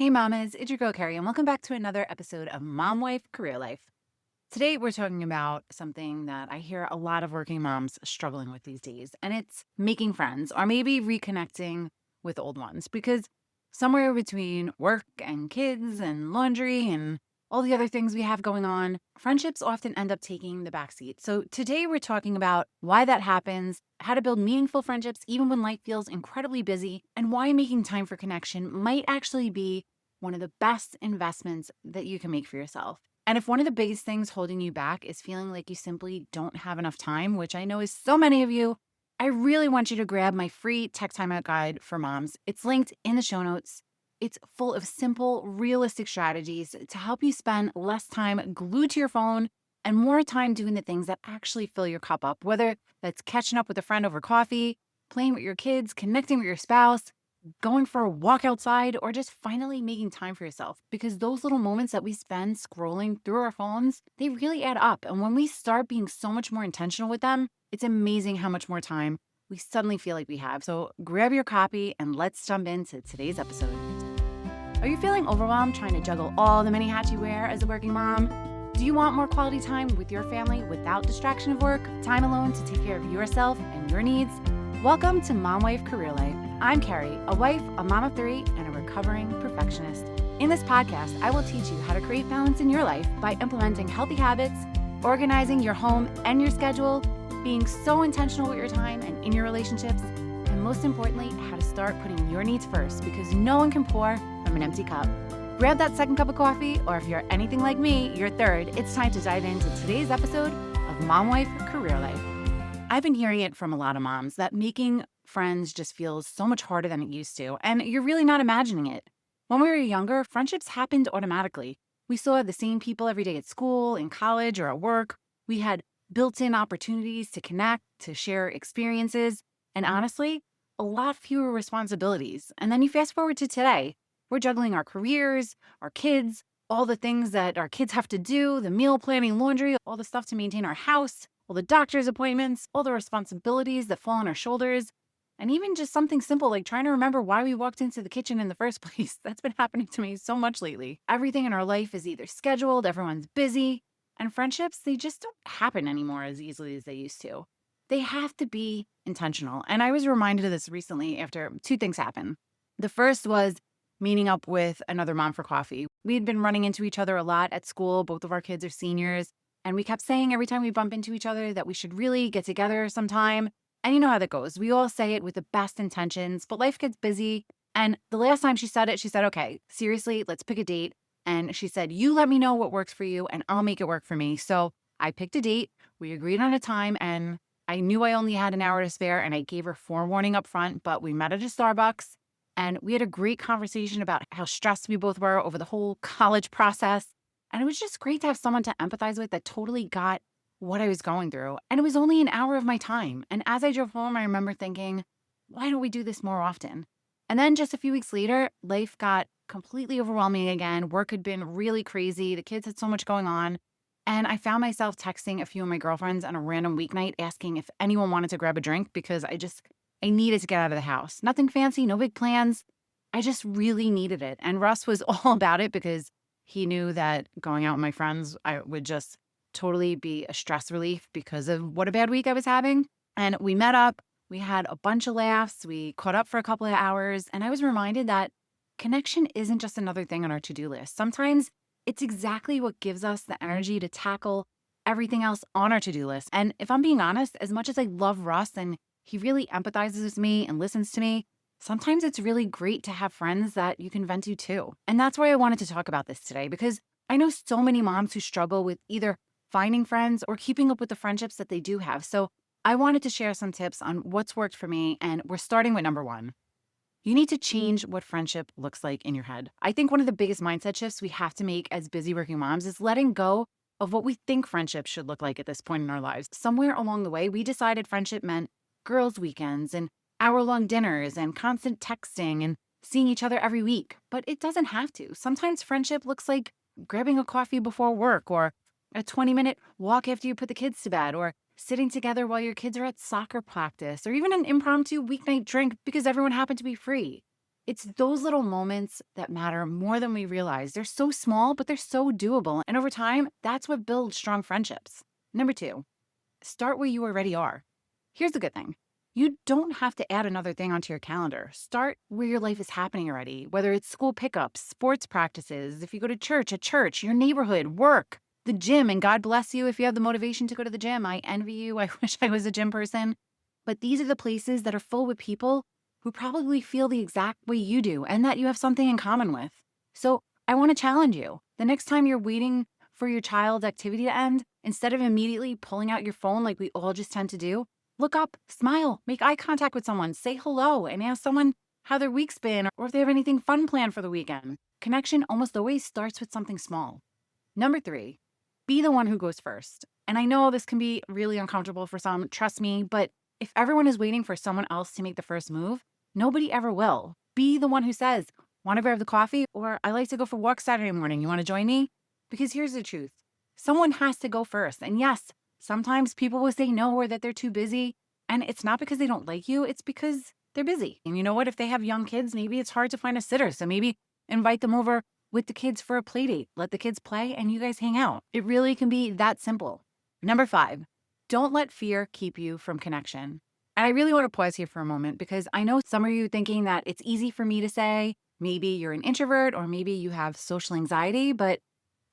Hey mamas, it's your girl Kerri, and welcome back to another episode of Mom Wife Career Life. Today we're talking about something that I hear a lot of working moms struggling with these days, and it's making friends or maybe reconnecting with old ones because somewhere between work and kids and laundry and all the other things we have going on, friendships often end up taking the backseat. So today we're talking about why that happens, how to build meaningful friendships even when life feels incredibly busy, and why making time for connection might actually be one of the best investments that you can make for yourself. And if one of the biggest things holding you back is feeling like you simply don't have enough time, which I know is so many of you, I really want you to grab my free Tech Timeout Guide for moms. It's linked in the show notes. It's full of simple, realistic strategies to help you spend less time glued to your phone and more time doing the things that actually fill your cup up, whether that's catching up with a friend over coffee, playing with your kids, connecting with your spouse, going for a walk outside, or just finally making time for yourself. Because those little moments that we spend scrolling through our phones, they really add up. And when we start being so much more intentional with them, it's amazing how much more time we suddenly feel like we have. So grab your copy and let's jump into today's episode. Are you feeling overwhelmed trying to juggle all the many hats you wear as a working mom? Do you want more quality time with your family without distraction of work, time alone to take care of yourself and your needs? Welcome to Mom Wife Career Life. I'm Kerri, a wife, a mom of three, and a recovering perfectionist. In this podcast, I will teach you how to create balance in your life by implementing healthy habits, organizing your home and your schedule, being so intentional with your time and in your relationships, and most importantly, how to start putting your needs first because no one can pour from an empty cup. Grab that second cup of coffee, or if you're anything like me, your third. It's time to dive into today's episode of Mom Wife Career Life. I've been hearing it from a lot of moms that making friends just feels so much harder than it used to, and you're really not imagining it. When we were younger, friendships happened automatically. We saw the same people every day at school, in college, or at work. We had built-in opportunities to connect, to share experiences, and honestly, a lot fewer responsibilities. And then you fast forward to today. We're juggling our careers, our kids, all the things that our kids have to do, the meal planning, laundry, all the stuff to maintain our house, all the doctor's appointments, all the responsibilities that fall on our shoulders, and even just something simple like trying to remember why we walked into the kitchen in the first place. That's been happening to me so much lately. Everything in our life is either scheduled, everyone's busy, and friendships, they just don't happen anymore as easily as they used to. They have to be intentional. And I was reminded of this recently after two things happened. The first was meeting up with another mom for coffee. We had been running into each other a lot at school. Both of our kids are seniors. And we kept saying every time we bump into each other that we should really get together sometime. And you know how that goes. We all say it with the best intentions, but life gets busy. And the last time she said it, she said, okay, seriously, let's pick a date. And she said, you let me know what works for you and I'll make it work for me. So I picked a date. We agreed on a time and I knew I only had an hour to spare and I gave her forewarning up front, but we met at a Starbucks and we had a great conversation about how stressed we both were over the whole college process. And it was just great to have someone to empathize with that totally got what I was going through. And it was only an hour of my time. And as I drove home, I remember thinking, why don't we do this more often? And then just a few weeks later, life got completely overwhelming again. Work had been really crazy. The kids had so much going on. And I found myself texting a few of my girlfriends on a random weeknight asking if anyone wanted to grab a drink because I needed to get out of the house. Nothing fancy, no big plans. I just really needed it. And Russ was all about it because he knew that going out with my friends, I would just totally be a stress relief because of what a bad week I was having. And we met up, we had a bunch of laughs, we caught up for a couple of hours, and I was reminded that connection isn't just another thing on our to-do list. Sometimes it's exactly what gives us the energy to tackle everything else on our to-do list. And if I'm being honest, as much as I love Russ and he really empathizes with me and listens to me, sometimes it's really great to have friends that you can vent to too. And that's why I wanted to talk about this today, because I know so many moms who struggle with either finding friends or keeping up with the friendships that they do have. So I wanted to share some tips on what's worked for me. And we're starting with number one. You need to change what friendship looks like in your head. I think one of the biggest mindset shifts we have to make as busy working moms is letting go of what we think friendship should look like at this point in our lives. Somewhere along the way, we decided friendship meant girls' weekends and hour-long dinners and constant texting and seeing each other every week. But it doesn't have to. Sometimes friendship looks like grabbing a coffee before work or a 20-minute walk after you put the kids to bed or sitting together while your kids are at soccer practice or even an impromptu weeknight drink because everyone happened to be free. It's those little moments that matter more than we realize. They're so small, but they're so doable. And over time, that's what builds strong friendships. Number 2, start where you already are. Here's the good thing. You don't have to add another thing onto your calendar. Start where your life is happening already, whether it's school pickups, sports practices, if you go to church, at church, your neighborhood, work, the gym, and God bless you if you have the motivation to go to the gym. I envy you. I wish I was a gym person. But these are the places that are full with people who probably feel the exact way you do and that you have something in common with. So I want to challenge you. The next time you're waiting for your child's activity to end, instead of immediately pulling out your phone like we all just tend to do, look up, smile, make eye contact with someone, say hello, and ask someone how their week's been or if they have anything fun planned for the weekend. Connection almost always starts with something small. Number 3, be the one who goes first. And I know this can be really uncomfortable for some, trust me, but if everyone is waiting for someone else to make the first move, nobody ever will. Be the one who says, want to grab the coffee? Or I like to go for walks Saturday morning. You want to join me? Because here's the truth. Someone has to go first. And yes, sometimes people will say no or that they're too busy. And it's not because they don't like you. It's because they're busy. And you know what? If they have young kids, maybe it's hard to find a sitter. So maybe invite them over with the kids for a play date. Let the kids play and you guys hang out. It really can be that simple. Number 5, don't let fear keep you from connection. And I really want to pause here for a moment because I know some of you thinking that it's easy for me to say, maybe you're an introvert or maybe you have social anxiety, but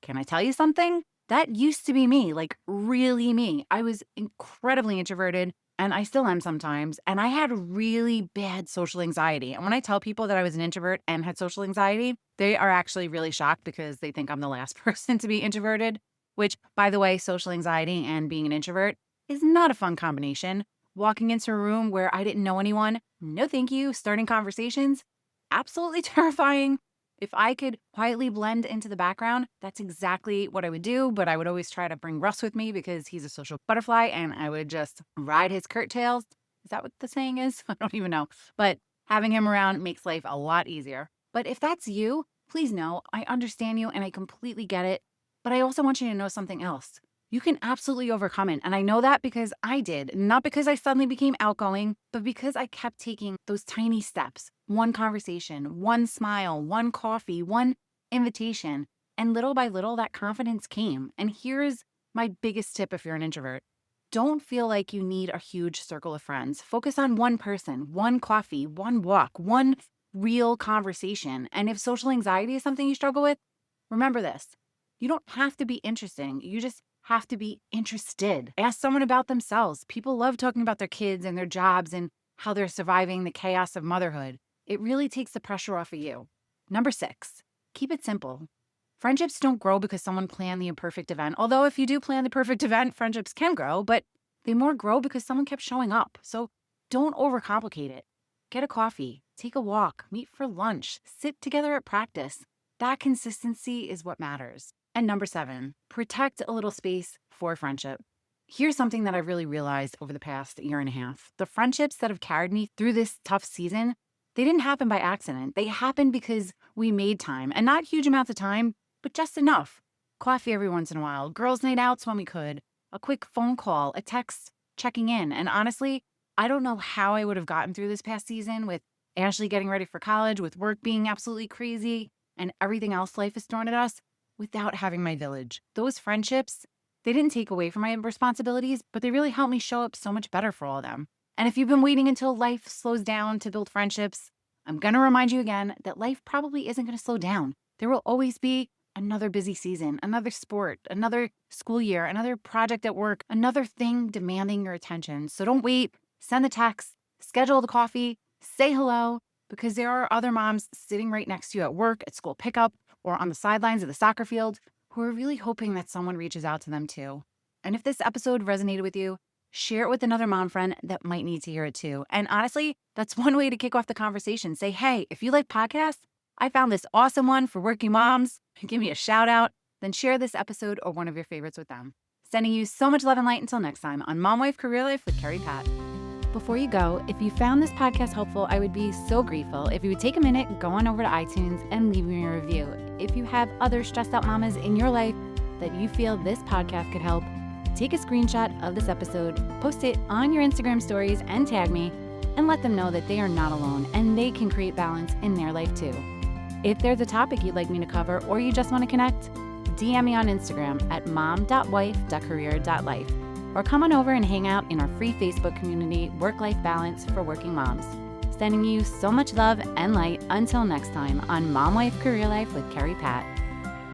can I tell you something? That used to be me, like really me. I was incredibly introverted and I still am sometimes. And I had really bad social anxiety. And when I tell people that I was an introvert and had social anxiety, they are actually really shocked because they think I'm the last person to be introverted, which, by the way, social anxiety and being an introvert is not a fun combination. Walking into a room where I didn't know anyone, no thank you. Starting conversations, absolutely terrifying. If I could quietly blend into the background, that's exactly what I would do. But I would always try to bring Russ with me because he's a social butterfly and I would just ride his curtails. Is that what the saying is? I don't even know. But having him around makes life a lot easier. But if that's you, please know I understand you and I completely get it. But I also want you to know something else. You can absolutely overcome it. And I know that because I did, not because I suddenly became outgoing, but because I kept taking those tiny steps, one conversation, one smile, one coffee, one invitation. And little by little, that confidence came. And here's my biggest tip if you're an introvert. Don't feel like you need a huge circle of friends. Focus on one person, one coffee, one walk, one real conversation. And if social anxiety is something you struggle with, remember this. You don't have to be interesting. You just have to be interested. Ask someone about themselves. People love talking about their kids and their jobs and how they're surviving the chaos of motherhood. It really takes the pressure off of you. Number 6, keep it simple. Friendships don't grow because someone planned the imperfect event. Although if you do plan the perfect event, friendships can grow, but they more grow because someone kept showing up. So don't overcomplicate it. Get a coffee, take a walk, meet for lunch, sit together at practice. That consistency is what matters. And number 7, protect a little space for friendship. Here's something that I've really realized over the past year and a half. The friendships that have carried me through this tough season, they didn't happen by accident. They happened because we made time, and not huge amounts of time, but just enough. Coffee every once in a while, girls' night outs when we could, a quick phone call, a text checking in. And honestly, I don't know how I would have gotten through this past season with Ashley getting ready for college, with work being absolutely crazy, and everything else life has thrown at us, without having my village. Those friendships, they didn't take away from my responsibilities, but they really helped me show up so much better for all of them. And if you've been waiting until life slows down to build friendships, I'm going to remind you again that life probably isn't going to slow down. There will always be another busy season, another sport, another school year, another project at work, another thing demanding your attention. So don't wait, send the text, schedule the coffee, say hello, because there are other moms sitting right next to you at work, at school pickup, or on the sidelines of the soccer field who are really hoping that someone reaches out to them too. And if this episode resonated with you, share it with another mom friend that might need to hear it too. And honestly, that's one way to kick off the conversation. Say, hey, if you like podcasts, I found this awesome one for working moms. Give me a shout out. Then share this episode or one of your favorites with them. Sending you so much love and light until next time on Mom Wife Career Life with Kerri Pat. Before you go, if you found this podcast helpful, I would be so grateful if you would take a minute, go on over to iTunes and leave me a review. If you have other stressed out mamas in your life that you feel this podcast could help, take a screenshot of this episode, post it on your Instagram stories and tag me, and let them know that they are not alone and they can create balance in their life too. If there's a topic you'd like me to cover or you just want to connect, DM me on Instagram at mom.wife.career.life or come on over and hang out in our free Facebook community, Work-Life Balance for Working Moms. Sending you so much love and light until next time on Mom Wife Career Life with Kerri Pat.